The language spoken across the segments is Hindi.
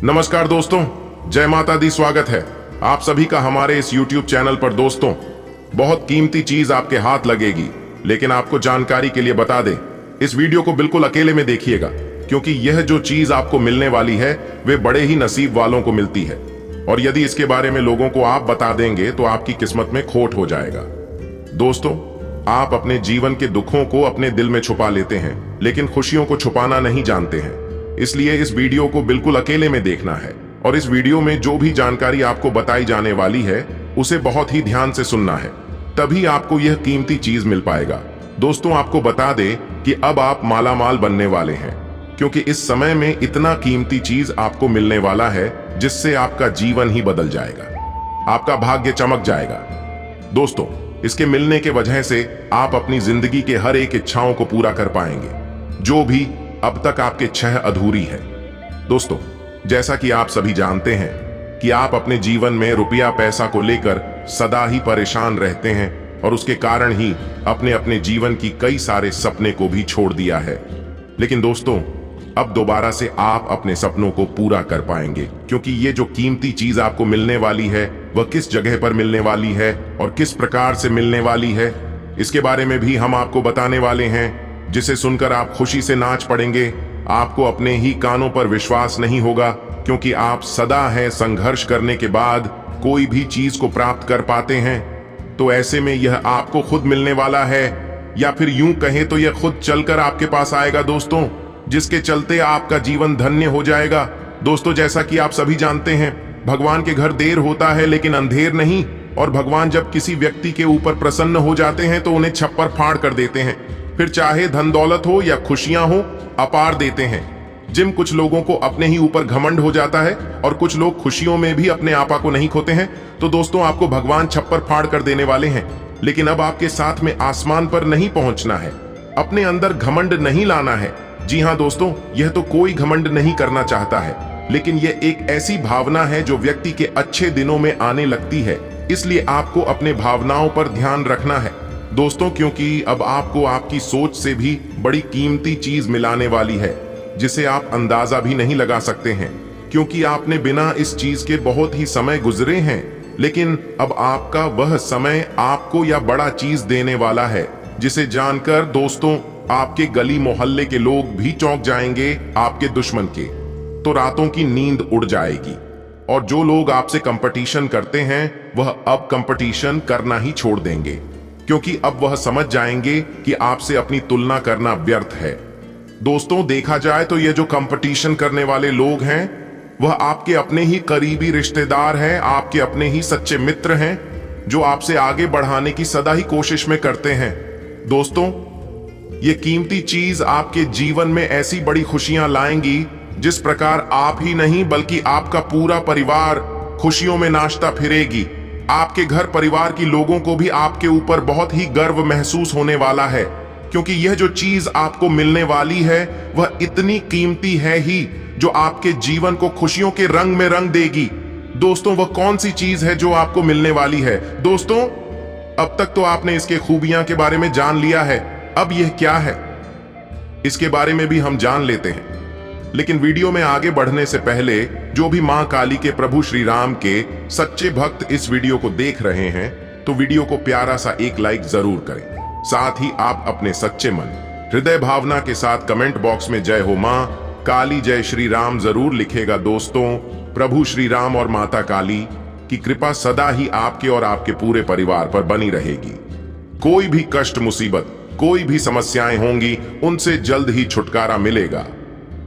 नमस्कार दोस्तों, जय माता दी। स्वागत है आप सभी का हमारे इस YouTube चैनल पर। दोस्तों, बहुत कीमती चीज आपके हाथ लगेगी, लेकिन आपको जानकारी के लिए बता दें, इस वीडियो को बिल्कुल अकेले में देखिएगा, क्योंकि यह जो चीज आपको मिलने वाली है वे बड़े ही नसीब वालों को मिलती है। और यदि इसके बारे में लोगों को आप बता देंगे तो आपकी किस्मत में खोट हो जाएगा। दोस्तों, आप अपने जीवन के दुखों को अपने दिल में छुपा लेते हैं, लेकिन खुशियों को छुपाना नहीं जानते हैं। इसलिए इस वीडियो को बिल्कुल अकेले में देखना है, और इस वीडियो में जो भी जानकारी आपको बताई जाने वाली है उसे बहुत ही ध्यान से सुनना है, तभी आपको यह कीमती चीज मिल पाएगा। दोस्तों, आपको बता दें कि अब आप मालामाल बनने वाले हैं, क्योंकि इस समय में इतना कीमती चीज आपको मिलने वाला है जिससे आपका जीवन ही बदल जाएगा, आपका भाग्य चमक जाएगा। दोस्तों, इसके मिलने के वजह से आप अपनी जिंदगी के हर एक इच्छाओं को पूरा कर पाएंगे, जो भी अब तक आपके छह अधूरी है। दोस्तों, जैसा कि आप सभी जानते हैं कि आप अपने जीवन में रुपया पैसा को लेकर सदा ही परेशान रहते हैं, और उसके कारण ही अपने अपने जीवन की कई सारे सपने को भी छोड़ दिया है। लेकिन दोस्तों, अब दोबारा से आप अपने सपनों को पूरा कर पाएंगे, क्योंकि ये जो कीमती चीज आपको मिलने वाली है वह किस जगह पर मिलने वाली है और किस प्रकार से मिलने वाली है, इसके बारे में भी हम आपको बताने वाले हैं, जिसे सुनकर आप खुशी से नाच पड़ेंगे। आपको अपने ही कानों पर विश्वास नहीं होगा, क्योंकि आप सदा है संघर्ष करने के बाद कोई भी चीज को प्राप्त कर पाते हैं। तो ऐसे में यह आपको खुद मिलने वाला है, या फिर यूं कहें तो यह खुद चलकर आपके पास आएगा दोस्तों, जिसके चलते आपका जीवन धन्य हो जाएगा। दोस्तों, जैसा कि आप सभी जानते हैं, भगवान के घर देर होता है लेकिन अंधेर नहीं, और भगवान जब किसी व्यक्ति के ऊपर प्रसन्न हो जाते हैं तो उन्हें छप्पर फाड़ कर देते हैं। फिर चाहे धन दौलत हो या खुशियां हो, अपार देते हैं। जिन कुछ लोगों को अपने ही ऊपर घमंड हो जाता है, और कुछ लोग खुशियों में भी अपने आपा को नहीं खोते हैं, तो दोस्तों आपको भगवान छप्पर फाड़ कर देने वाले हैं। लेकिन अब आपके साथ में आसमान पर नहीं पहुंचना है, अपने अंदर घमंड नहीं लाना है। जी हाँ दोस्तों, यह तो कोई घमंड नहीं करना चाहता है, लेकिन यह एक ऐसी भावना है जो व्यक्ति के अच्छे दिनों में आने लगती है। इसलिए आपको अपने भावनाओं पर ध्यान रखना है दोस्तों, क्योंकि अब आपको आपकी सोच से भी बड़ी कीमती चीज मिलाने वाली है, जिसे आप अंदाजा भी नहीं लगा सकते हैं, क्योंकि आपने बिना इस चीज के बहुत ही समय गुजरे हैं। लेकिन अब आपका वह समय आपको यह बड़ा चीज देने वाला है, जिसे जानकर दोस्तों आपके गली मोहल्ले के लोग भी चौंक जाएंगे, आपके दुश्मन के तो रातों की नींद उड़ जाएगी। और जो लोग आपसे कंपटीशन करते हैं वह अब कंपटीशन करना ही छोड़ देंगे, क्योंकि अब वह समझ जाएंगे कि आपसे अपनी तुलना करना व्यर्थ है। दोस्तों, देखा जाए तो ये जो कंपटीशन करने वाले लोग हैं वह आपके अपने ही करीबी रिश्तेदार हैं, आपके अपने ही सच्चे मित्र हैं, जो आपसे आगे बढ़ाने की सदा ही कोशिश में करते हैं। दोस्तों, ये कीमती चीज आपके जीवन में ऐसी बड़ी खुशियां लाएंगी जिस प्रकार आप ही नहीं बल्कि आपका पूरा परिवार खुशियों में नाचता फिरेगी। आपके घर परिवार की लोगों को भी आपके ऊपर बहुत ही गर्व महसूस होने वाला है, क्योंकि यह जो चीज आपको मिलने वाली है वह इतनी कीमती है ही, जो आपके जीवन को खुशियों के रंग में रंग देगी। दोस्तों, वह कौन सी चीज है जो आपको मिलने वाली है? दोस्तों, अब तक तो आपने इसके खूबियां के बारे में जान लिया है, अब यह क्या है इसके बारे में भी हम जान लेते हैं। लेकिन वीडियो में आगे बढ़ने से पहले जो भी मां काली के प्रभु श्री राम के सच्चे भक्त इस वीडियो को देख रहे हैं, तो वीडियो को प्यारा सा एक लाइक जरूर करें। साथ ही आप अपने सच्चे मन हृदय भावना के साथ कमेंट बॉक्स में जय हो मां काली जय श्री राम जरूर लिखेगा। दोस्तों, प्रभु श्री राम और माता काली की कृपा सदा ही आपके और आपके पूरे परिवार पर बनी रहेगी। कोई भी कष्ट मुसीबत, कोई भी समस्याएं होंगी, उनसे जल्द ही छुटकारा मिलेगा।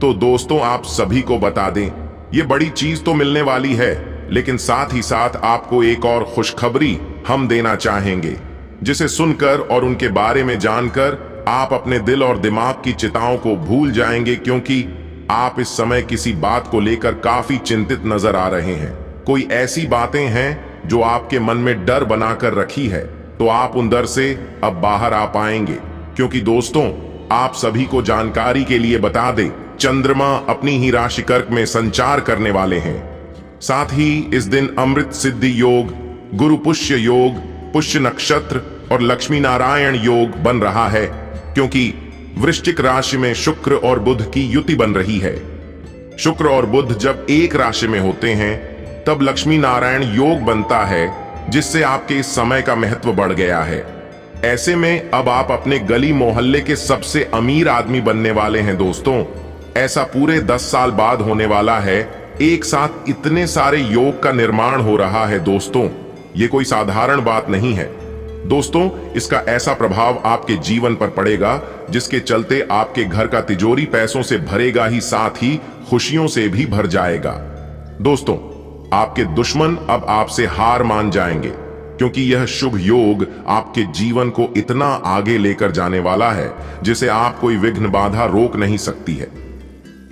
तो दोस्तों, आप सभी को बता दें, ये बड़ी चीज तो मिलने वाली है, लेकिन साथ ही साथ आपको एक और खुशखबरी हम देना चाहेंगे, जिसे सुनकर और उनके बारे में जानकर आप अपने दिल और दिमाग की चिंताओं को भूल जाएंगे, क्योंकि आप इस समय किसी बात को लेकर काफी चिंतित नजर आ रहे हैं। कोई ऐसी बातें हैं जो आपके मन में डर बनाकर रखी है, तो आप उन डर से अब बाहर आ पाएंगे, क्योंकि दोस्तों आप सभी को जानकारी के लिए बता दें, चंद्रमा अपनी ही राशि कर्क में संचार करने वाले हैं। साथ ही इस दिन अमृत सिद्धि योग, गुरु पुष्य योग, पुष्य नक्षत्र और लक्ष्मी नारायण योग बन रहा है, क्योंकि वृश्चिक राशि में शुक्र और बुध की युति बन रही है। शुक्र और बुध जब एक राशि में होते हैं तब लक्ष्मी नारायण योग बनता है, जिससे आपके इस समय का महत्व बढ़ गया है। ऐसे में अब आप अपने गली मोहल्ले के सबसे अमीर आदमी बनने वाले हैं दोस्तों। ऐसा पूरे 10 साल बाद होने वाला है। एक साथ इतने सारे योग का निर्माण हो रहा है दोस्तों, ये कोई साधारण बात नहीं है दोस्तों। इसका ऐसा प्रभाव आपके जीवन पर पड़ेगा जिसके चलते आपके घर का तिजोरी पैसों से भरेगा ही, साथ ही खुशियों से भी भर जाएगा। दोस्तों, आपके दुश्मन अब आपसे हार मान जाएंगे, क्योंकि यह शुभ योग आपके जीवन को इतना आगे लेकर जाने वाला है जिसे आप कोई विघ्न बाधा रोक नहीं सकती है।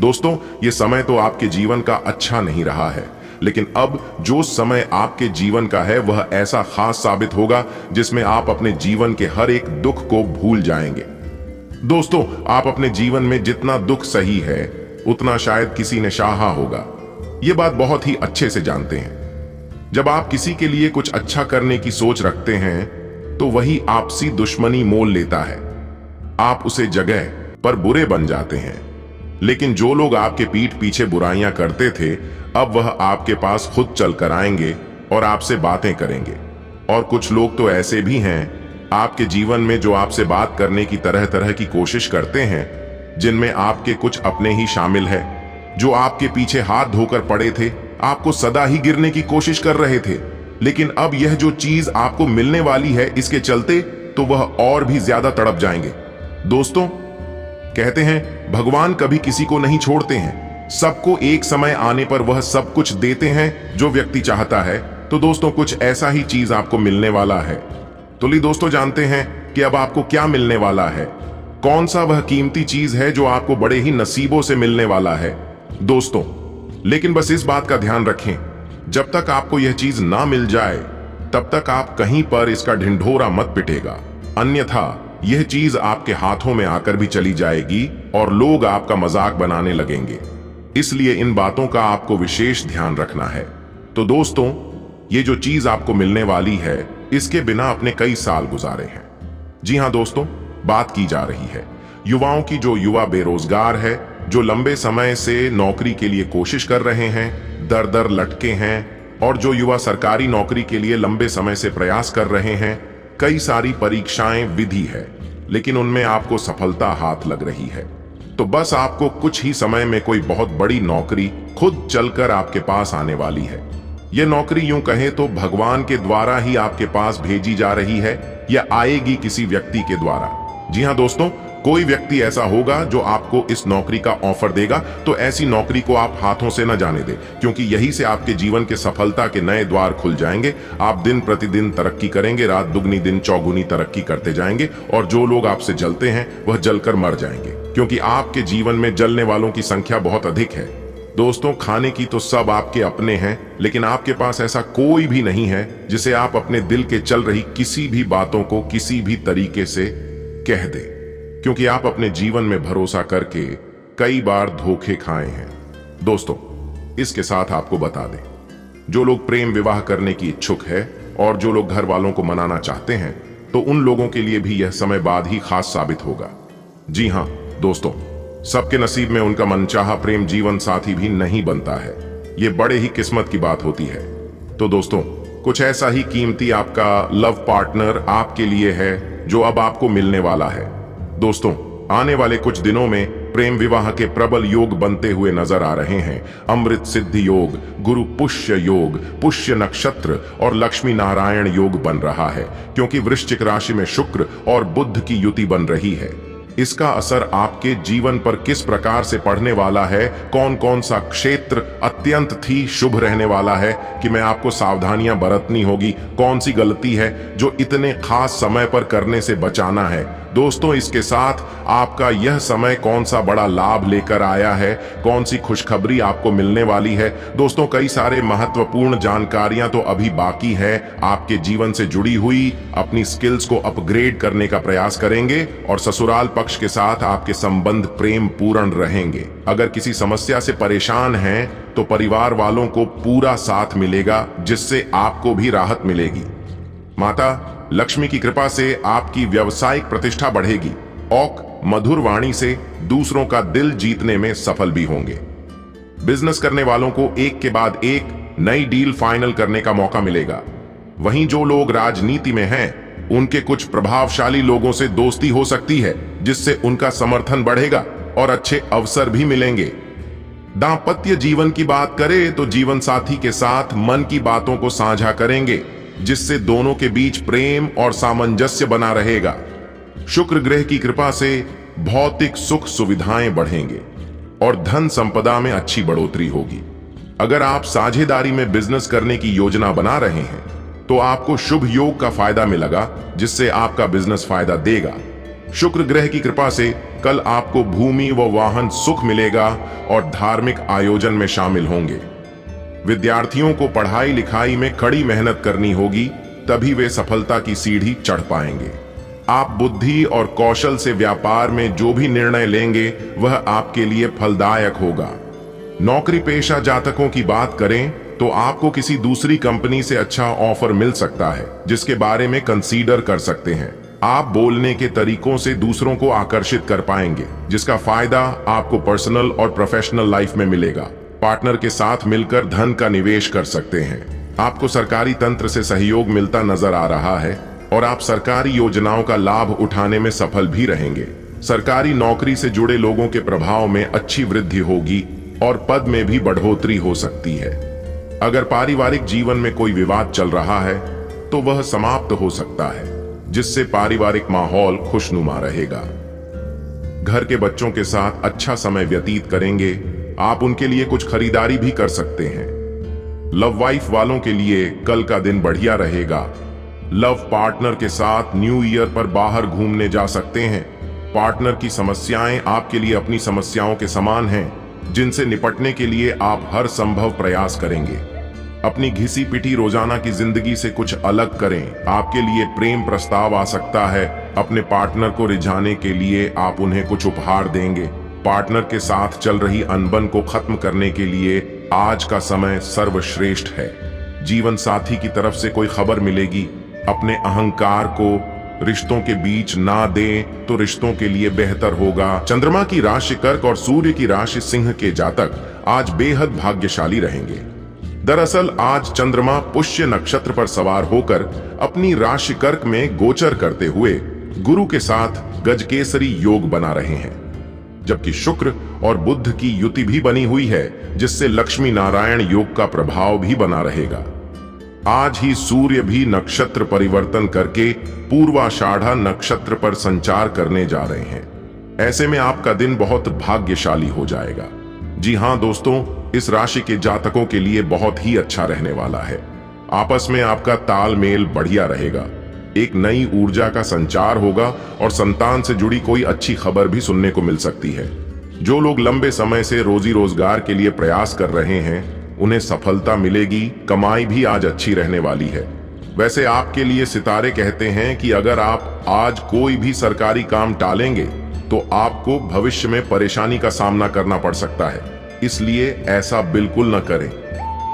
दोस्तों, यह समय तो आपके जीवन का अच्छा नहीं रहा है, लेकिन अब जो समय आपके जीवन का है वह ऐसा खास साबित होगा जिसमें आप अपने जीवन के हर एक दुख को भूल जाएंगे। दोस्तों, आप अपने जीवन में जितना दुख सही है उतना शायद किसी ने सहा होगा। यह बात बहुत ही अच्छे से जानते हैं। जब आप किसी के लिए कुछ अच्छा करने की सोच रखते हैं तो वही आपसी दुश्मनी मोल लेता है। आप उसे जगह पर बुरे बन जाते हैं। लेकिन जो लोग आपके पीठ पीछे बुराइयां करते थे, अब वह आपके पास खुद चल कर आएंगे और आपसे बातें करेंगे। और कुछ लोग तो ऐसे भी हैं आपके जीवन में जो आपसे बात करने की तरह तरह की कोशिश करते हैं, जिनमें आपके कुछ अपने ही शामिल है, जो आपके पीछे हाथ धोकर पड़े थे, आपको सदा ही गिरने की कोशिश कर रहे थे। लेकिन अब यह जो चीज आपको मिलने वाली है, इसके चलते तो वह और भी ज्यादा तड़प जाएंगे। दोस्तों, कहते हैं भगवान कभी किसी को नहीं छोड़ते हैं, सबको एक समय आने पर वह सब कुछ देते हैं जो व्यक्ति चाहता है। तो दोस्तों, कुछ ऐसा ही चीज आपको मिलने वाला है। तो ली दोस्तों, जानते हैं कि अब आपको क्या मिलने वाला है, कौन सा वह कीमती चीज है जो आपको बड़े ही नसीबों से मिलने वाला है दोस्तों। लेकिन बस इस बात का ध्यान रखें, जब तक आपको यह चीज ना मिल जाए तब तक आप कहीं पर इसका ढिंढोरा मत पिटेगा, अन्यथा यह चीज आपके हाथों में आकर भी चली जाएगी और लोग आपका मजाक बनाने लगेंगे। इसलिए इन बातों का आपको विशेष ध्यान रखना है। तो दोस्तों, ये जो चीज आपको मिलने वाली है, इसके बिना अपने कई साल गुजारे हैं। जी हां दोस्तों, बात की जा रही है युवाओं की। जो युवा बेरोजगार है, जो लंबे समय से नौकरी के लिए कोशिश कर रहे हैं, दर दर लटके हैं, और जो युवा सरकारी नौकरी के लिए लंबे समय से प्रयास कर रहे हैं। कई सारी परीक्षाएं विधि है, लेकिन उनमें आपको सफलता हाथ लग रही है। तो बस आपको कुछ ही समय में कोई बहुत बड़ी नौकरी खुद चलकर आपके पास आने वाली है। यह नौकरी यूं कहें तो भगवान के द्वारा ही आपके पास भेजी जा रही है, या आएगी किसी व्यक्ति के द्वारा। जी हां दोस्तों, कोई व्यक्ति ऐसा होगा जो आपको इस नौकरी का ऑफर देगा। तो ऐसी नौकरी को आप हाथों से न जाने दें, क्योंकि यही से आपके जीवन के सफलता के नए द्वार खुल जाएंगे। आप दिन प्रतिदिन तरक्की करेंगे, रात दुगनी दिन चौगुनी तरक्की करते जाएंगे, और जो लोग आपसे जलते हैं वह जलकर मर जाएंगे, क्योंकि आपके जीवन में जलने वालों की संख्या बहुत अधिक है। दोस्तों, खाने की तो सब आपके अपने हैं, लेकिन आपके पास ऐसा कोई भी नहीं है जिसे आप अपने दिल के चल रही किसी भी बातों को किसी भी तरीके से कह दे, क्योंकि आप अपने जीवन में भरोसा करके कई बार धोखे खाए हैं। दोस्तों, इसके साथ आपको बता दें, जो लोग प्रेम विवाह करने की इच्छुक है और जो लोग घर वालों को मनाना चाहते हैं, तो उन लोगों के लिए भी यह समय बाद ही खास साबित होगा। जी हां दोस्तों, सबके नसीब में उनका मनचाहा प्रेम जीवन साथी भी नहीं बनता है। यह बड़े ही किस्मत की बात होती है। तो दोस्तों, कुछ ऐसा ही कीमती आपका लव पार्टनर आपके लिए है जो अब आपको मिलने वाला है। दोस्तों, आने वाले कुछ दिनों में प्रेम विवाह के प्रबल योग बनते हुए नजर आ रहे हैं। अमृत सिद्धि योग, गुरु पुष्य योग, पुष्य नक्षत्र और लक्ष्मी नारायण योग बन रहा है, क्योंकि वृश्चिक राशि में शुक्र और बुध की युति बन रही है। इसका असर आपके जीवन पर किस प्रकार से पड़ने वाला है, कौन कौन सा क्षेत्र अत्यंत ही शुभ रहने वाला है कि मैं आपको सावधानियां बरतनी होगी, कौन सी गलती है जो इतने खास समय पर करने से बचाना है। दोस्तों, इसके साथ आपका यह समय कौन सा बड़ा लाभ लेकर आया है, कौन सी खुशखबरी आपको मिलने वाली है। दोस्तों, कई सारे महत्वपूर्ण जानकारियां तो अभी बाकी है आपके जीवन से जुड़ी हुई। अपनी स्किल्स को अपग्रेड करने का प्रयास करेंगे और ससुराल पक्ष के साथ आपके संबंध प्रेम पूर्ण रहेंगे। अगर किसी समस्या से परेशान हैं तो परिवार वालों को पूरा साथ मिलेगा, जिससे आपको भी राहत मिलेगी। माता लक्ष्मी की कृपा से आपकी व्यावसायिक प्रतिष्ठा बढ़ेगी और मधुर वाणी से दूसरों का दिल जीतने में सफल भी होंगे। बिजनेस करने वालों को एक के बाद एक नई डील फाइनल करने का मौका मिलेगा। वहीं जो लोग राजनीति में हैं, उनके कुछ प्रभावशाली लोगों से दोस्ती हो सकती है, जिससे उनका समर्थन बढ़ेगा और अच्छे अवसर भी मिलेंगे। दांपत्य जीवन की बात करें तो जीवन साथी के साथ मन की बातों को साझा करेंगे, जिससे दोनों के बीच प्रेम और सामंजस्य बना रहेगा। शुक्र ग्रह की कृपा से भौतिक सुख सुविधाएं बढ़ेंगे और धन संपदा में अच्छी बढ़ोतरी होगी। अगर आप साझेदारी में बिजनेस करने की योजना बना रहे हैं तो आपको शुभ योग का फायदा मिलेगा, जिससे आपका बिजनेस फायदा देगा। शुक्र ग्रह की कृपा से कल आपको भूमि व वाहन सुख मिलेगा और धार्मिक आयोजन में शामिल होंगे। विद्यार्थियों को पढ़ाई लिखाई में कड़ी मेहनत करनी होगी, तभी वे सफलता की सीढ़ी चढ़ पाएंगे। आप बुद्धि और कौशल से व्यापार में जो भी निर्णय लेंगे वह आपके लिए फलदायक होगा। नौकरी पेशा जातकों की बात करें तो आपको किसी दूसरी कंपनी से अच्छा ऑफर मिल सकता है, जिसके बारे में कंसीडर कर सकते हैं। आप बोलने के तरीकों से दूसरों को आकर्षित कर पाएंगे, जिसका फायदा आपको पर्सनल और प्रोफेशनल लाइफ में मिलेगा। पार्टनर के साथ मिलकर धन का निवेश कर सकते हैं। आपको सरकारी तंत्र से सहयोग मिलता नजर आ रहा है और आप सरकारी योजनाओं का लाभ उठाने में सफल भी रहेंगे। सरकारी नौकरी से जुड़े लोगों के प्रभाव में अच्छी वृद्धि होगी और पद में भी बढ़ोतरी हो सकती है। अगर पारिवारिक जीवन में कोई विवाद चल रहा है तो वह समाप्त हो सकता है, जिससे पारिवारिक माहौल खुशनुमा रहेगा। घर के बच्चों के साथ अच्छा समय व्यतीत करेंगे। आप उनके लिए कुछ खरीदारी भी कर सकते हैं। लव वाइफ वालों के लिए कल का दिन बढ़िया रहेगा। लव पार्टनर के साथ न्यू ईयर पर बाहर घूमने जा सकते हैं। पार्टनर की समस्याएं आपके लिए अपनी समस्याओं के समान हैं, जिनसे निपटने के लिए आप हर संभव प्रयास करेंगे। अपनी घिसी पिटी रोजाना की जिंदगी से कुछ अलग करें। आपके लिए प्रेम प्रस्ताव आ सकता है। अपने पार्टनर को रिझाने के लिए आप उन्हें कुछ उपहार देंगे। पार्टनर के साथ चल रही अनबन को खत्म करने के लिए आज का समय सर्वश्रेष्ठ है। जीवन साथी की तरफ से कोई खबर मिलेगी। अपने अहंकार को रिश्तों के बीच ना दें तो रिश्तों के लिए बेहतर होगा। चंद्रमा की राशि कर्क और सूर्य की राशि सिंह के जातक आज बेहद भाग्यशाली रहेंगे। दरअसल आज चंद्रमा पुष्य नक्षत्र पर सवार होकर अपनी राशि कर्क में गोचर करते हुए गुरु के साथ गजकेसरी योग बना रहे हैं, जबकि शुक्र और बुध की युति भी बनी हुई है, जिससे लक्ष्मी नारायण योग का प्रभाव भी बना रहेगा। आज ही सूर्य भी नक्षत्र परिवर्तन करके पूर्वाषाढ़ा नक्षत्र पर संचार करने जा रहे हैं। ऐसे में आपका दिन बहुत भाग्यशाली हो जाएगा। जी हां दोस्तों, इस राशि के जातकों के लिए बहुत ही अच्छा रहने वाला है। आपस में आपका तालमेल बढ़िया रहेगा। एक नई ऊर्जा का संचार होगा और संतान से जुड़ी कोई अच्छी खबर भी सुनने को मिल सकती है। जो लोग लंबे समय से रोजी रोजगार के लिए प्रयास कर रहे हैं, उन्हें सफलता मिलेगी। कमाई भी आज अच्छी रहने वाली है। वैसे आपके लिए सितारे कहते हैं कि अगर आप आज कोई भी सरकारी काम टालेंगे तो आपको भविष्य में परेशानी का सामना करना पड़ सकता है, इसलिए ऐसा बिल्कुल न करें।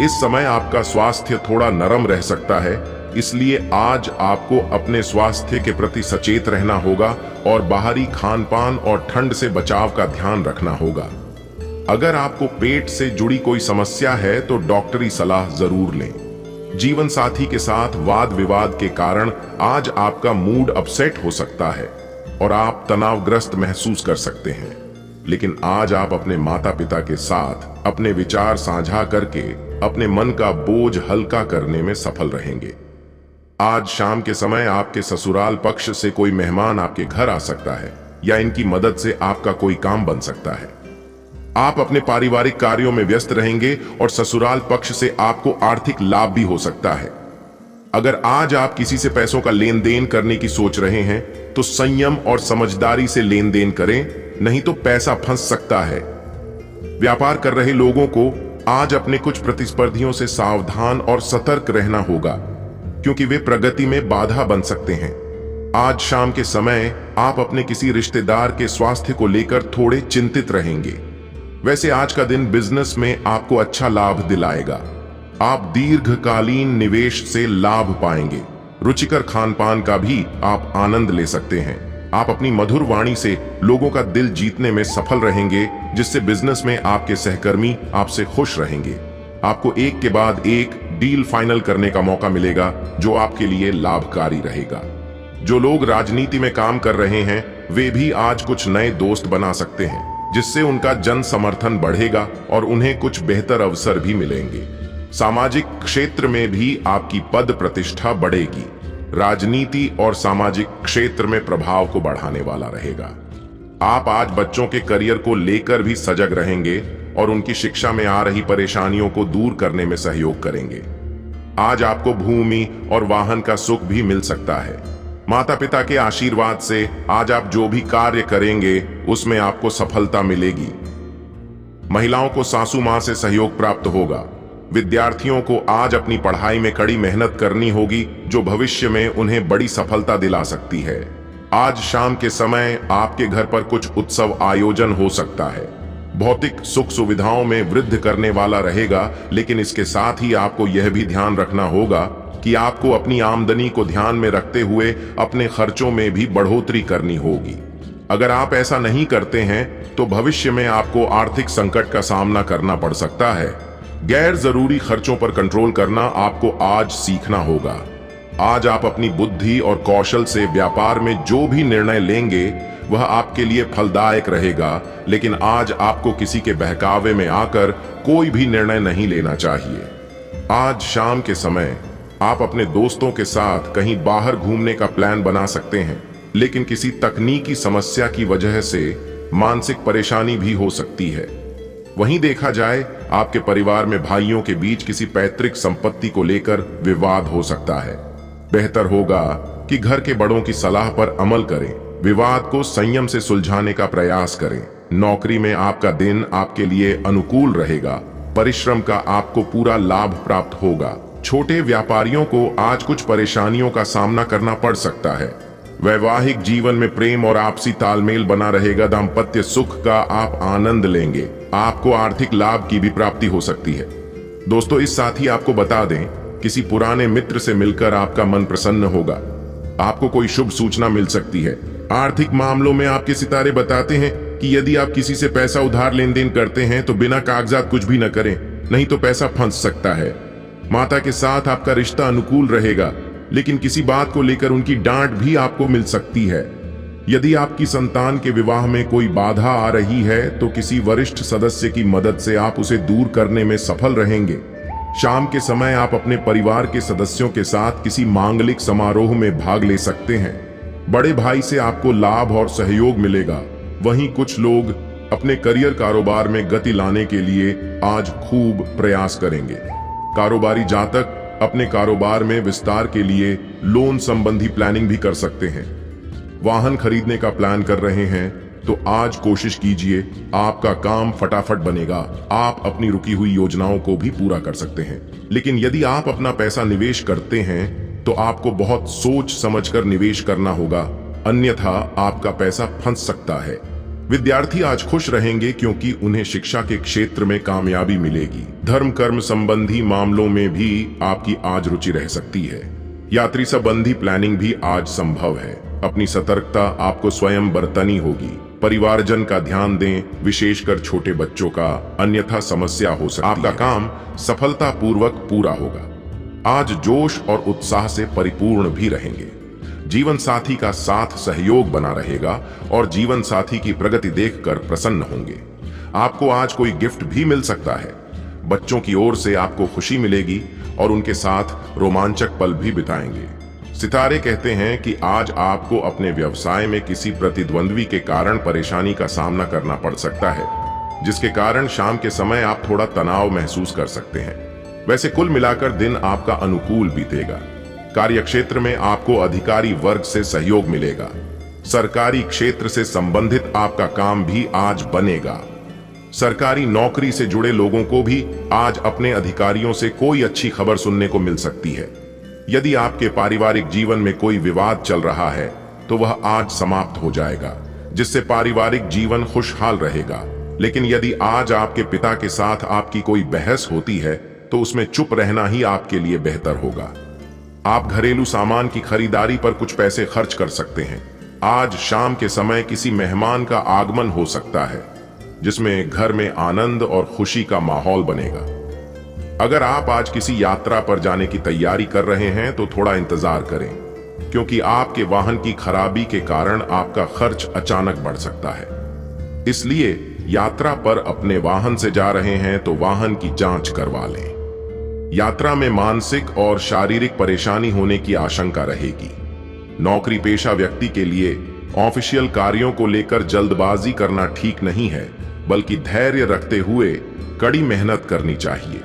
इस समय आपका स्वास्थ्य थोड़ा नरम रह सकता है, इसलिए आज आपको अपने स्वास्थ्य के प्रति सचेत रहना होगा और बाहरी खान पान और ठंड से बचाव का ध्यान रखना होगा। अगर आपको पेट से जुड़ी कोई समस्या है तो डॉक्टरी सलाह जरूर लें। जीवन साथी के साथ वाद विवाद के कारण आज आपका मूड अपसेट हो सकता है और आप तनावग्रस्त महसूस कर सकते हैं, लेकिन आज आप अपने माता पिता के साथ अपने विचार साझा करके अपने मन का बोझ हल्का करने में सफल रहेंगे। आज शाम के समय आपके ससुराल पक्ष से कोई मेहमान आपके घर आ सकता है या इनकी मदद से आपका कोई काम बन सकता है। आप अपने पारिवारिक कार्यों में व्यस्त रहेंगे और ससुराल पक्ष से आपको आर्थिक लाभ भी हो सकता है। अगर आज आप किसी से पैसों का लेन देन करने की सोच रहे हैं तो संयम और समझदारी से लेन देन करें, नहीं तो पैसा फंस सकता है। व्यापार कर रहे लोगों को आज अपने कुछ प्रतिस्पर्धियों से सावधान और सतर्क रहना होगा, क्योंकि वे प्रगति में बाधा बन सकते हैं। आज शाम के समय आप अपने किसी रिश्तेदार के स्वास्थ्य को लेकर थोड़े चिंतित रहेंगे। वैसे आज का दिन बिजनेस में आपको अच्छा लाभ दिलाएगा। आप दीर्घकालीन निवेश से लाभ पाएंगे। रुचिकर खान पान का भी आप आनंद ले सकते हैं। आप अपनी मधुर वाणी से लोगों का दिल जीतने में सफल रहेंगे, जिससे बिजनेस में आपके सहकर्मी आपसे खुश रहेंगे। आपको एक के बाद एक डील फाइनल करने का मौका मिलेगा जो आपके लिए लाभकारी रहेगा। जो लोग राजनीति में काम कर रहे हैं वे भी आज कुछ नए दोस्त बना सकते हैं, जिससे उनका जन समर्थन बढ़ेगा और उन्हें कुछ बेहतर अवसर भी मिलेंगे। सामाजिक क्षेत्र में भी आपकी पद प्रतिष्ठा बढ़ेगी। राजनीति और सामाजिक क्षेत्र में प्रभाव को बढ़ाने वाला रहेगा। आप आज बच्चों के करियर को लेकर भी सजग रहेंगे और उनकी शिक्षा में आ रही परेशानियों को दूर करने में सहयोग करेंगे। आज आपको भूमि और वाहन का सुख भी मिल सकता है। माता पिता के आशीर्वाद से आज आप जो भी कार्य करेंगे उसमें आपको सफलता मिलेगी। महिलाओं को सासू मां से सहयोग प्राप्त होगा। विद्यार्थियों को आज अपनी पढ़ाई में कड़ी मेहनत करनी होगी, जो भविष्य में उन्हें बड़ी सफलता दिला सकती है। आज शाम के समय आपके घर पर कुछ उत्सव आयोजन हो सकता है। भौतिक सुख सुविधाओं में वृद्धि करने वाला रहेगा, लेकिन इसके साथ ही आपको यह भी ध्यान रखना होगा कि आपको अपनी आमदनी को ध्यान में रखते हुए अपने खर्चों में भी बढ़ोतरी करनी होगी। अगर आप ऐसा नहीं करते हैं तो भविष्य में आपको आर्थिक संकट का सामना करना पड़ सकता है। गैर जरूरी खर्चों पर कंट्रोल करना आपको आज सीखना होगा। आज आप अपनी बुद्धि और कौशल से व्यापार में जो भी निर्णय लेंगे वह आपके लिए फलदायक रहेगा, लेकिन आज आपको किसी के बहकावे में आकर कोई भी निर्णय नहीं लेना चाहिए। आज शाम के समय आप अपने दोस्तों के साथ कहीं बाहर घूमने का प्लान बना सकते हैं, लेकिन किसी तकनीकी समस्या की वजह से मानसिक परेशानी भी हो सकती है। वहीं देखा जाए आपके परिवार में भाइयों के बीच किसी पैतृक संपत्ति को लेकर विवाद हो सकता है। बेहतर होगा कि घर के बड़ों की सलाह पर अमल करें। विवाद को संयम से सुलझाने का प्रयास करें। नौकरी में आपका दिन आपके लिए अनुकूल रहेगा। परिश्रम का आपको पूरा लाभ प्राप्त होगा। छोटे व्यापारियों को आज कुछ परेशानियों का सामना करना पड़ सकता है। वैवाहिक जीवन में प्रेम और आपसी तालमेल बना रहेगा। दाम्पत्य सुख का आप आनंद लेंगे। आपको आर्थिक लाभ की भी प्राप्ति हो सकती है। दोस्तों, इस साथ ही आपको बता दें, किसी पुराने मित्र से मिलकर आपका मन प्रसन्न होगा। आपको कोई शुभ सूचना मिल सकती है। आर्थिक मामलों में आपके सितारे बताते हैं कि यदि आप किसी से पैसा उधार लेन देन करते हैं तो बिना कागजात कुछ भी न करें, नहीं तो पैसा फंस सकता है। माता के साथ आपका रिश्ता अनुकूल रहेगा, लेकिन किसी बात को लेकर उनकी डांट भी आपको मिल सकती है। यदि आपकी संतान के विवाह में कोई बाधा आ रही है तो किसी वरिष्ठ सदस्य की मदद से आप उसे दूर करने में सफल रहेंगे। शाम के समय आप अपने परिवार के सदस्यों के साथ किसी मांगलिक समारोह में भाग ले सकते हैं। बड़े भाई से आपको लाभ और सहयोग मिलेगा। वहीं कुछ लोग अपने करियर कारोबार में गति लाने के लिए आज खूब प्रयास करेंगे। कारोबारी जातक अपने कारोबार में विस्तार के लिए लोन संबंधी प्लानिंग भी कर सकते हैं। वाहन खरीदने का प्लान कर रहे हैं तो आज कोशिश कीजिए, आपका काम फटाफट बनेगा। आप अपनी रुकी हुई योजनाओं को भी पूरा कर सकते हैं। लेकिन यदि आप अपना पैसा निवेश करते हैं तो आपको बहुत सोच समझकर निवेश करना होगा, अन्यथा आपका पैसा फंस सकता है। विद्यार्थी आज खुश रहेंगे क्योंकि उन्हें शिक्षा के क्षेत्र में कामयाबी मिलेगी। धर्म कर्म संबंधी मामलों में भी आपकी आज रुचि रह सकती है। यात्री संबंधी प्लानिंग भी आज संभव है। अपनी सतर्कता आपको स्वयं बरतनी होगी। परिवारजन का ध्यान दें, विशेषकर छोटे बच्चों का, अन्यथा समस्या हो सकती है। आपका काम सफलतापूर्वक पूरा होगा। आज जोश और उत्साह से परिपूर्ण भी रहेंगे। जीवन साथी का साथ सहयोग बना रहेगा और जीवन साथी की प्रगति देखकर प्रसन्न होंगे। आपको आज कोई गिफ्ट भी मिल सकता है। बच्चों की ओर से आपको खुशी मिलेगी और उनके साथ रोमांचक पल भी बिताएंगे। सितारे कहते हैं कि आज आपको अपने व्यवसाय में किसी प्रतिद्वंद्वी के कारण परेशानी का सामना करना पड़ सकता है, जिसके कारण शाम के समय आप थोड़ा तनाव महसूस कर सकते हैं। वैसे कुल मिलाकर दिन आपका अनुकूल बीतेगा। कार्यक्षेत्र में आपको अधिकारी वर्ग से सहयोग मिलेगा। सरकारी क्षेत्र से संबंधित आपका काम भी आज बनेगा। सरकारी नौकरी से जुड़े लोगों को भी आज अपने अधिकारियों से कोई अच्छी खबर सुनने को मिल सकती है। यदि आपके पारिवारिक जीवन में कोई विवाद चल रहा है तो वह आज समाप्त हो जाएगा, जिससे पारिवारिक जीवन खुशहाल रहेगा। लेकिन यदि आज आपके पिता के साथ आपकी कोई बहस होती है तो उसमें चुप रहना ही आपके लिए बेहतर होगा। आप घरेलू सामान की खरीदारी पर कुछ पैसे खर्च कर सकते हैं। आज शाम के समय किसी मेहमान का आगमन हो सकता है, जिसमें घर में आनंद और खुशी का माहौल बनेगा। अगर आप आज किसी यात्रा पर जाने की तैयारी कर रहे हैं तो थोड़ा इंतजार करें, क्योंकि आपके वाहन की खराबी के कारण आपका खर्च अचानक बढ़ सकता है। इसलिए यात्रा पर अपने वाहन से जा रहे हैं तो वाहन की जांच करवा लें। यात्रा में मानसिक और शारीरिक परेशानी होने की आशंका रहेगी। नौकरी पेशा व्यक्ति के लिए ऑफिशियल कार्यों को लेकर जल्दबाजी करना ठीक नहीं है, बल्कि धैर्य रखते हुए कड़ी मेहनत करनी चाहिए।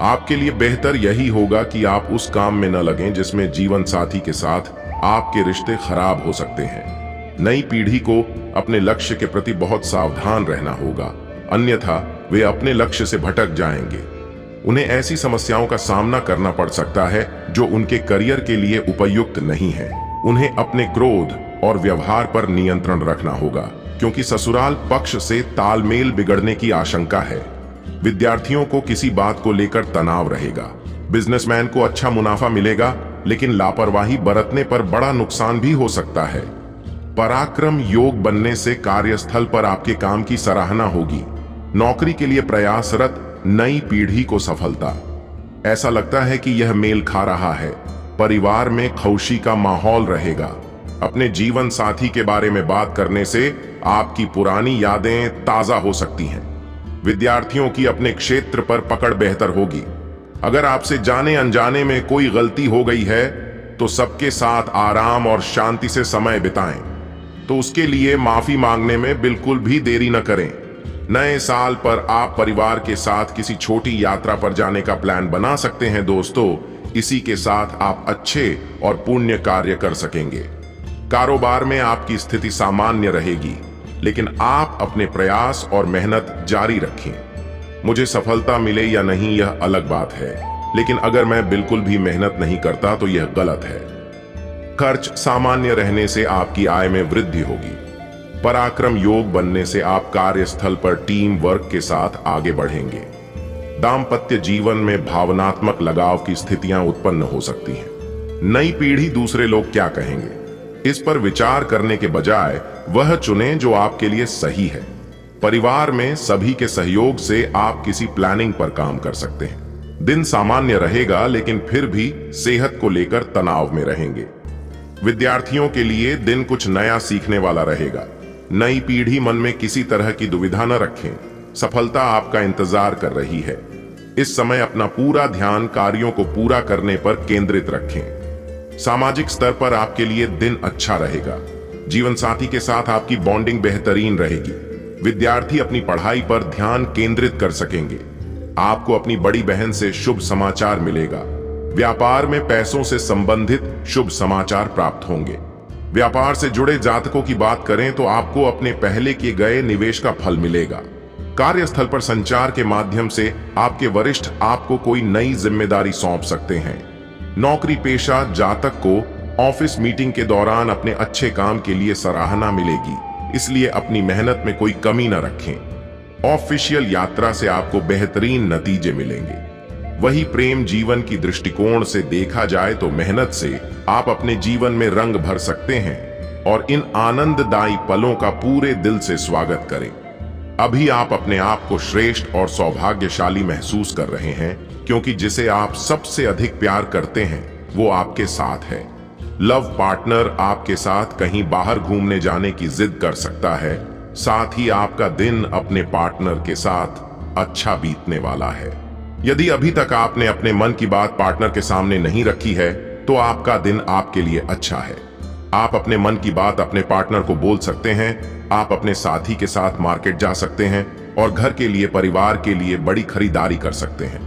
आपके लिए बेहतर यही होगा कि आप उस काम में न लगें जिसमें जीवन साथी के साथ आपके रिश्ते खराब हो सकते हैं। नई पीढ़ी को अपने लक्ष्य के प्रति बहुत सावधान रहना होगा, अन्यथा वे अपने लक्ष्य से भटक जाएंगे। उन्हें ऐसी समस्याओं का सामना करना पड़ सकता है जो उनके करियर के लिए उपयुक्त नहीं है। उन्हें अपने क्रोध और व्यवहार पर नियंत्रण रखना होगा, क्योंकि ससुराल पक्ष से तालमेल बिगड़ने की आशंका है। विद्यार्थियों को किसी बात को लेकर तनाव रहेगा। बिजनेसमैन को अच्छा मुनाफा मिलेगा, लेकिन लापरवाही बरतने पर बड़ा नुकसान भी हो सकता है। पराक्रम योग बनने से कार्यस्थल पर आपके काम की सराहना होगी। नौकरी के लिए प्रयासरत नई पीढ़ी को सफलता। ऐसा लगता है कि यह मेल खा रहा है। परिवार में खुशी का माहौल रहेगा। अपने जीवन साथी के बारे में बात करने से आपकी पुरानी यादें ताजा हो सकती हैं। विद्यार्थियों की अपने क्षेत्र पर पकड़ बेहतर होगी। अगर आपसे जाने अनजाने में कोई गलती हो गई है तो सबके साथ आराम और शांति से समय बिताएं, तो उसके लिए माफी मांगने में बिल्कुल भी देरी न करें। नए साल पर आप परिवार के साथ किसी छोटी यात्रा पर जाने का प्लान बना सकते हैं दोस्तों। इसी के साथ आप अच्छे और पुण्य कार्य कर सकेंगे। कारोबार में आपकी स्थिति सामान्य रहेगी, लेकिन आप अपने प्रयास और मेहनत जारी रखें। मुझे सफलता मिले या नहीं यह अलग बात है, लेकिन अगर मैं बिल्कुल भी मेहनत नहीं करता तो यह गलत है। खर्च सामान्य रहने से आपकी आय में वृद्धि होगी। पराक्रम योग बनने से आप कार्यस्थल पर टीम वर्क के साथ आगे बढ़ेंगे। दाम्पत्य जीवन में भावनात्मक लगाव की स्थितियां उत्पन्न हो सकती हैं। नई पीढ़ी दूसरे लोग क्या कहेंगे, इस पर विचार करने के बजाय वह चुनें जो आपके लिए सही है। परिवार में सभी के सहयोग से आप किसी प्लानिंग पर काम कर सकते हैं। दिन सामान्य रहेगा, लेकिन फिर भी सेहत को लेकर तनाव में रहेंगे। विद्यार्थियों के लिए दिन कुछ नया सीखने वाला रहेगा। नई पीढ़ी मन में किसी तरह की दुविधा न रखें। सफलता आपका इंतजार कर रही है। इस समय अपना पूरा ध्यान कार्यों को पूरा करने पर केंद्रित रखें। सामाजिक स्तर पर आपके लिए दिन अच्छा रहेगा। जीवन साथी के साथ आपकी बॉन्डिंग बेहतरीन रहेगी। विद्यार्थी अपनी पढ़ाई पर ध्यान केंद्रित कर सकेंगे। आपको अपनी बड़ी बहन से शुभ समाचार मिलेगा। व्यापार में पैसों से संबंधित शुभ समाचार प्राप्त होंगे। व्यापार से जुड़े जातकों की बात करें तो आपको अपने पहले किए गए निवेश का फल मिलेगा। कार्यस्थल पर संचार के माध्यम से आपके वरिष्ठ आपको कोई नई जिम्मेदारी सौंप सकते हैं। नौकरी पेशा जातक को ऑफिस मीटिंग के दौरान अपने अच्छे काम के लिए सराहना मिलेगी, इसलिए अपनी मेहनत में कोई कमी न रखें। ऑफिशियल यात्रा से आपको बेहतरीन नतीजे मिलेंगे। वही प्रेम जीवन की दृष्टिकोण से देखा जाए तो मेहनत से आप अपने जीवन में रंग भर सकते हैं और इन आनंददायी पलों का पूरे दिल से स्वागत करें। अभी आप अपने आप को श्रेष्ठ और सौभाग्यशाली महसूस कर रहे हैं, क्योंकि जिसे आप सबसे अधिक प्यार करते हैं वो आपके साथ है। लव पार्टनर आपके साथ कहीं बाहर घूमने जाने की जिद कर सकता है। साथ ही आपका दिन अपने पार्टनर के साथ अच्छा बीतने वाला है। यदि अभी तक आपने अपने मन की बात पार्टनर के सामने नहीं रखी है तो आपका दिन आपके लिए अच्छा है। आप अपने मन की बात अपने पार्टनर को बोल सकते हैं। आप अपने साथी के साथ मार्केट जा सकते हैं और घर के लिए, परिवार के लिए बड़ी खरीदारी कर सकते हैं।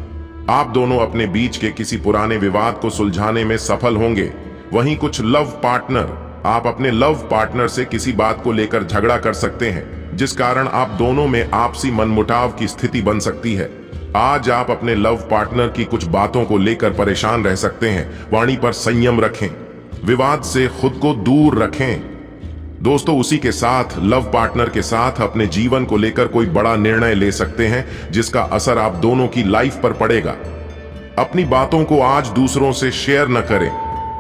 आप दोनों अपने बीच के किसी पुराने विवाद को सुलझाने में सफल होंगे। वहीं कुछ लव पार्टनर, आप अपने लव पार्टनर से किसी बात को लेकर झगड़ा कर सकते हैं, जिस कारण आप दोनों में आपसी मनमुटाव की स्थिति बन सकती है। आज आप अपने लव पार्टनर की कुछ बातों को लेकर परेशान रह सकते हैं। वाणी पर संयम रखें। विवाद से खुद को दूर रखें। दोस्तों, उसी के साथ लव पार्टनर के साथ अपने जीवन को लेकर कोई बड़ा निर्णय ले सकते हैं, जिसका असर आप दोनों की लाइफ पर पड़ेगा। अपनी बातों को आज दूसरों से शेयर न करें।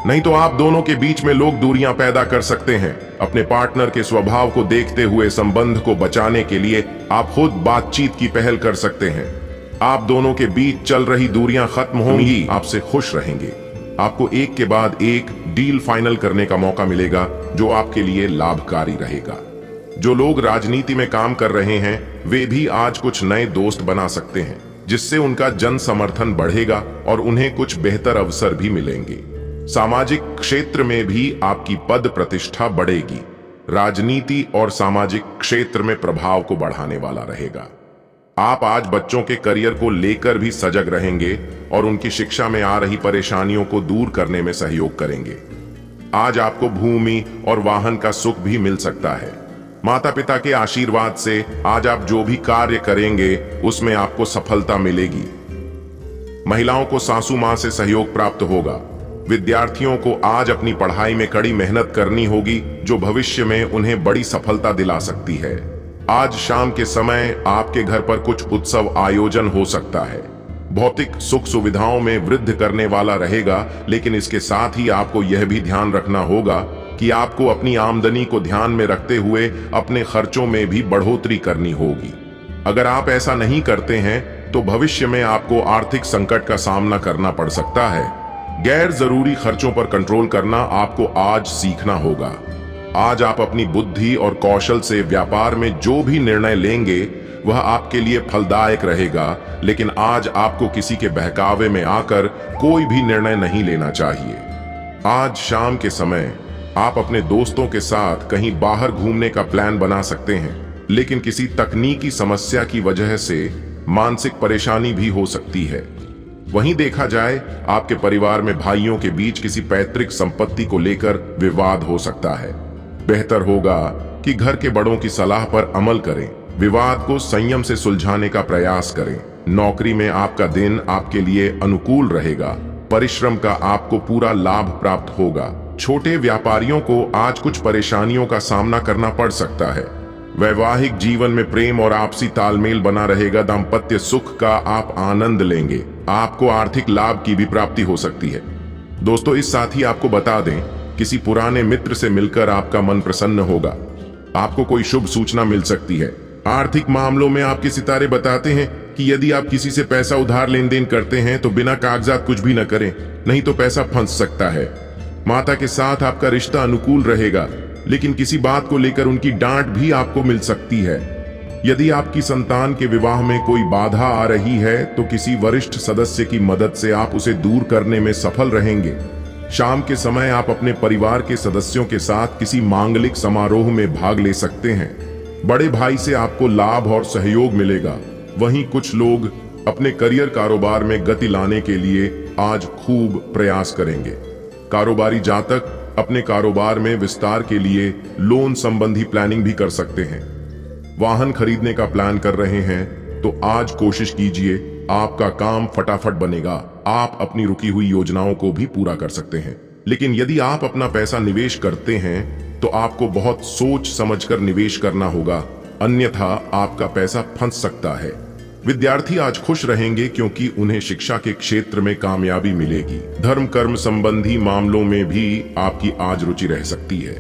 नहीं तो आप दोनों के बीच में लोग दूरियां पैदा कर सकते हैं। अपने पार्टनर के स्वभाव को देखते हुए संबंध को बचाने के लिए आप खुद बातचीत की पहल कर सकते हैं। आप दोनों के बीच चल रही दूरियां खत्म होंगी, आपसे खुश रहेंगे। आपको एक के बाद एक डील फाइनल करने का मौका मिलेगा जो आपके लिए लाभकारी रहेगा। जो लोग राजनीति में काम कर रहे हैं वे भी आज कुछ नए दोस्त बना सकते हैं, जिससे उनका जन समर्थन बढ़ेगा और उन्हें कुछ बेहतर अवसर भी मिलेंगे। सामाजिक क्षेत्र में भी आपकी पद प्रतिष्ठा बढ़ेगी। राजनीति और सामाजिक क्षेत्र में प्रभाव को बढ़ाने वाला रहेगा। आप आज बच्चों के करियर को लेकर भी सजग रहेंगे और उनकी शिक्षा में आ रही परेशानियों को दूर करने में सहयोग करेंगे। आज आपको भूमि और वाहन का सुख भी मिल सकता है। माता पिता के आशीर्वाद से आज आप जो भी कार्य करेंगे उसमें आपको सफलता मिलेगी। महिलाओं को सासू मां से सहयोग प्राप्त होगा। विद्यार्थियों को आज अपनी पढ़ाई में कड़ी मेहनत करनी होगी जो भविष्य में उन्हें बड़ी सफलता दिला सकती है। आज शाम के समय आपके घर पर कुछ उत्सव आयोजन हो सकता है। भौतिक सुख सुविधाओं में वृद्धि करने वाला रहेगा, लेकिन इसके साथ ही आपको यह भी ध्यान रखना होगा कि आपको अपनी आमदनी को ध्यान में रखते हुए अपने खर्चों में भी बढ़ोतरी करनी होगी। अगर आप ऐसा नहीं करते हैं तो भविष्य में आपको आर्थिक संकट का सामना करना पड़ सकता है। गैर जरूरी खर्चों पर कंट्रोल करना आपको आज सीखना होगा। आज आप अपनी बुद्धि और कौशल से व्यापार में जो भी निर्णय लेंगे वह आपके लिए फलदायक रहेगा, लेकिन आज आपको किसी के बहकावे में आकर कोई भी निर्णय नहीं लेना चाहिए। आज शाम के समय आप अपने दोस्तों के साथ कहीं बाहर घूमने का प्लान बना सकते हैं, लेकिन किसी तकनीकी समस्या की वजह से मानसिक परेशानी भी हो सकती है। वहीं देखा जाए आपके परिवार में भाइयों के बीच किसी पैतृक संपत्ति को लेकर विवाद हो सकता है। बेहतर होगा कि घर के बड़ों की सलाह पर अमल करें। विवाद को संयम से सुलझाने का प्रयास करें। नौकरी में आपका दिन आपके लिए अनुकूल रहेगा। परिश्रम का आपको पूरा लाभ प्राप्त होगा। छोटे व्यापारियों को आज कुछ परेशानियों का सामना करना पड़ सकता है। वैवाहिक जीवन में प्रेम और आपसी तालमेल बना रहेगा। दाम्पत्य सुख का आप आनंद लेंगे। आपको आर्थिक लाभ की भी प्राप्ति हो सकती है। दोस्तों, इस साथ ही आपको बता दें, किसी पुराने मित्र से मिलकर आपका मन प्रसन्न होगा। आपको कोई शुभ सूचना मिल सकती है। आर्थिक मामलों में आपके सितारे बताते हैं कि यदि आप किसी से पैसा उधार लेन देन करते हैं तो बिना कागजात कुछ भी न करें, नहीं तो पैसा फंस सकता है। माता के साथ आपका रिश्ता अनुकूल रहेगा, लेकिन किसी बात को लेकर उनकी डांट भी आपको मिल सकती है। यदि आपकी संतान के विवाह में कोई बाधा आ रही है तो किसी वरिष्ठ सदस्य की मदद से आप उसे दूर करने में सफल रहेंगे। शाम के समय आप अपने परिवार के सदस्यों के साथ किसी मांगलिक समारोह में भाग ले सकते हैं। बड़े भाई से आपको लाभ और सहयोग मिलेगा। वहीं कुछ लोग अपने करियर कारोबार में गति लाने के लिए आज खूब प्रयास करेंगे। कारोबारी जातक अपने कारोबार में विस्तार के लिए लोन संबंधी प्लानिंग भी कर सकते हैं। वाहन खरीदने का प्लान कर रहे हैं तो आज कोशिश कीजिए, आपका काम फटाफट बनेगा। आप अपनी रुकी हुई योजनाओं को भी पूरा कर सकते हैं। लेकिन यदि आप अपना पैसा निवेश करते हैं तो आपको बहुत सोच समझकर निवेश करना होगा, अन्यथा आपका पैसा फंस सकता है। विद्यार्थी आज खुश रहेंगे क्योंकि उन्हें शिक्षा के क्षेत्र में कामयाबी मिलेगी। धर्म कर्म संबंधी मामलों में भी आपकी आज रुचि रह सकती है।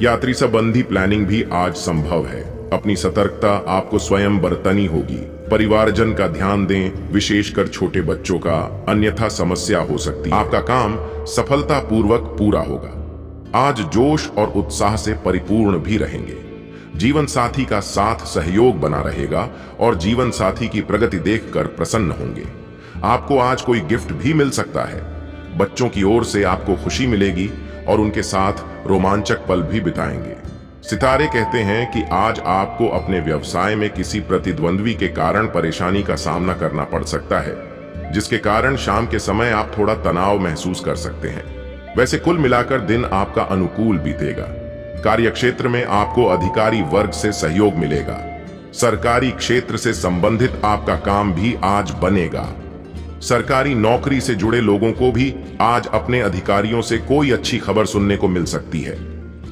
यात्री संबंधी प्लानिंग भी आज संभव है। अपनी सतर्कता आपको स्वयं बरतनी होगी। परिवारजन का ध्यान दें, विशेषकर छोटे बच्चों का, अन्यथा समस्या हो सकती है। आपका काम सफलतापूर्वक पूरा होगा। आज जोश और उत्साह से परिपूर्ण भी रहेंगे। जीवन साथी का साथ सहयोग बना रहेगा और जीवन साथी की प्रगति देखकर प्रसन्न होंगे। आपको आज कोई गिफ्ट भी मिल सकता है। बच्चों की ओर से आपको खुशी मिलेगी और उनके साथ रोमांचक पल भी बिताएंगे। सितारे कहते हैं कि आज आपको अपने व्यवसाय में किसी प्रतिद्वंद्वी के कारण परेशानी का सामना करना पड़ सकता है, जिसके कारण शाम के समय आप थोड़ा तनाव महसूस कर सकते हैं। वैसे कुल मिलाकर दिन आपका अनुकूल बीतेगा। कार्यक्षेत्र में आपको अधिकारी वर्ग से सहयोग मिलेगा। सरकारी क्षेत्र से संबंधित आपका काम भी आज बनेगा। सरकारी नौकरी से जुड़े लोगों को भी आज अपने अधिकारियों से कोई अच्छी खबर सुनने को मिल सकती है।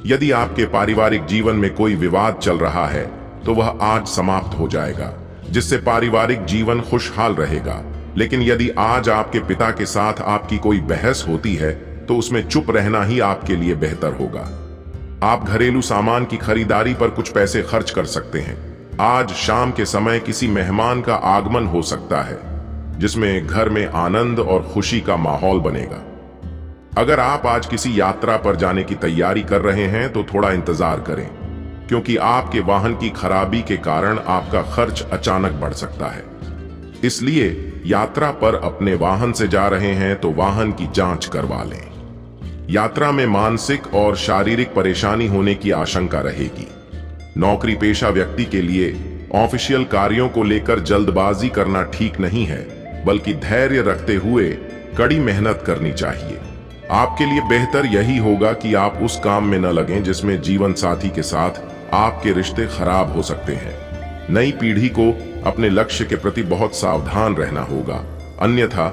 यदि आपके पारिवारिक जीवन में कोई विवाद चल रहा है तो वह आज समाप्त हो जाएगा, जिससे पारिवारिक जीवन खुशहाल रहेगा। लेकिन यदि आज आपके पिता के साथ आपकी कोई बहस होती है तो उसमें चुप रहना ही आपके लिए बेहतर होगा। आप घरेलू सामान की खरीदारी पर कुछ पैसे खर्च कर सकते हैं। आज शाम के समय किसी मेहमान का आगमन हो सकता है, जिसमें घर में आनंद और खुशी का माहौल बनेगा। अगर आप आज किसी यात्रा पर जाने की तैयारी कर रहे हैं तो थोड़ा इंतजार करें, क्योंकि आपके वाहन की खराबी के कारण आपका खर्च अचानक बढ़ सकता है। इसलिए यात्रा पर अपने वाहन से जा रहे हैं तो वाहन की जांच करवा लें। यात्रा में मानसिक और शारीरिक परेशानी होने की आशंका रहेगी। नौकरी पेशा व्यक्ति के लिए ऑफिशियल कार्यों को लेकर जल्दबाजी करना ठीक नहीं है, बल्कि धैर्य रखते हुए कड़ी मेहनत करनी चाहिए। आपके लिए बेहतर यही होगा कि आप उस काम में न लगें जिसमें जीवन साथी के साथ आपके रिश्ते खराब हो सकते हैं। नई पीढ़ी को अपने लक्ष्य के प्रति बहुत सावधान रहना होगा, अन्यथा